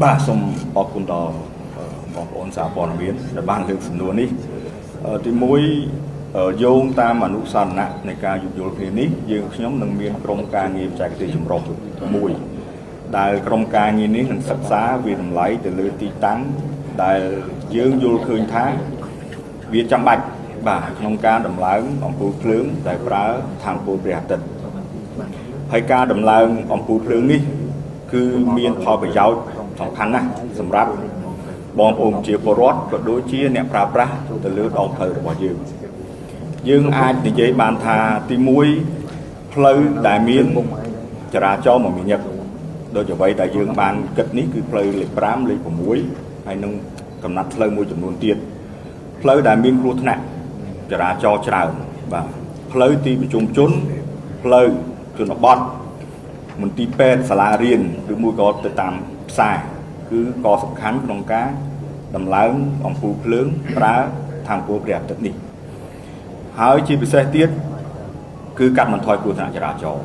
បាទសូមអរគុណដល់បងប្អូនសារព័ត៌មានដែលបានលើកសំណួរនេះទី1យោងតាមអនុសរណៈនៃការយោគយល់គ្នានេះយើងខ្ញុំនឹងមានក្រុមការងារបច្ចេកទេសចម្រុះមួយដែលក្រុមការងារនេះនឹងសិក្សាវាតម្លៃទៅលើទីតាំងដែលយើងយល់ឃើញថាវាចាំបាច់បាទក្នុងការដំឡើងអំពូលភ្លើងដែលប្រើថាមពលព្រះអាទិត្យហើយការដំឡើងអំពូលភ្លើងនេះគឺមានផលប្រយោជន៍សំខាន់ណាស់សម្រាប់បងប្អូនជាពលរដ្ឋក៏ដូចជាអ្នកប្រើប្រាស់ទៅលើដងផ្លូវរបស់យើងអាចនិយាយបានថាទី1ផ្លូវដែលមានចរាចរណ៍មមាញឹកដូចអ្វីដែលយើងបានគិតនេះគឺផ្លូវលេខ5លេខ6ហើយនឹងកំណត់ផ្លូវមួយចំនួនទៀតផ្លូវដែលមានគ្រោះថ្នាក់ចរាចរណ៍ច្រើនបាទផ្លូវទីប្រជុំជនផ្លូវជនបទមន្ទីរពេទ្យសាលារៀនឬមួយក៏ទៅតាមផ្សារគឺក៏សំខាន់ក្នុងការដំឡើងអំពូលភ្លើងប្រើថាមពលព្រះអាទិត្យនេះហើយជាពិសេសទៀតគឺកាត់បន្ថយគ្រោះថ្នាក់ចរាចរណ៍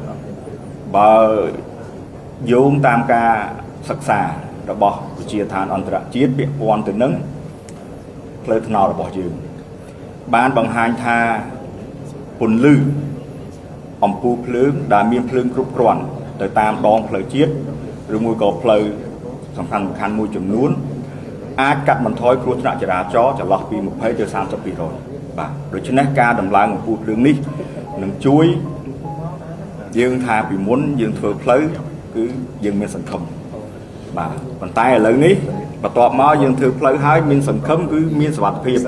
បើយោងតាមការសិក្សារបស់វិទ្យាឋានអន្តរជាតិពាក់ព័ន្ធទៅនឹងផ្លូវថ្នល់របស់យើងបានបង្ហាញថាពន្លឺអំពូលភ្លើងដែលមានភ្លើងគ្រប់គ្រាន់ទៅតាមដងផ្លូវជាតិឬមួយក៏ផ្លូវសំខាន់មួយចំនួនអាចកាត់បន្ថយគ្រោះថ្នាក់ចរាចរណ៍ចន្លោះពី20ទៅ30%បាទដូច្នេះការដំឡើងអំពូលភ្លើងនេះនឹងជួយយើងថាពីមុនយើងធ្វើផ្លូវគឺយើងមានសង្ឃឹមបាទប៉ុន្តែឥឡូវនេះបន្ទាប់មកយើងធ្វើផ្លូវហើយមានសង្ឃឹមគឺមានសុវត្ថិភាព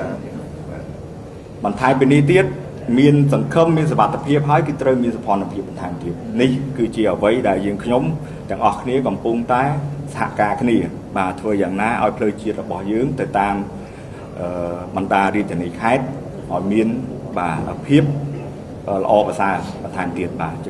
បន្ថែមពីនេះទៀតមានសង្ឃឹមមានសុវត្ថិភាពហើយគឺត្រូវមានសភនភាពបន្ថែមទៀតនេះគឺជាអ្វីដែលយើងខ្ញុំទាំងអស់គ្នាកំពុងតែសហការគ្នាបាទធ្វើយ៉ាងណាឲ្យផ្លូវជាតិរបស់យើងទៅតាមបណ្ដារាជធានីខេត្តឲ្យមានបាទភាពល្អប្រសើរបន្ថែមទៀតបាទ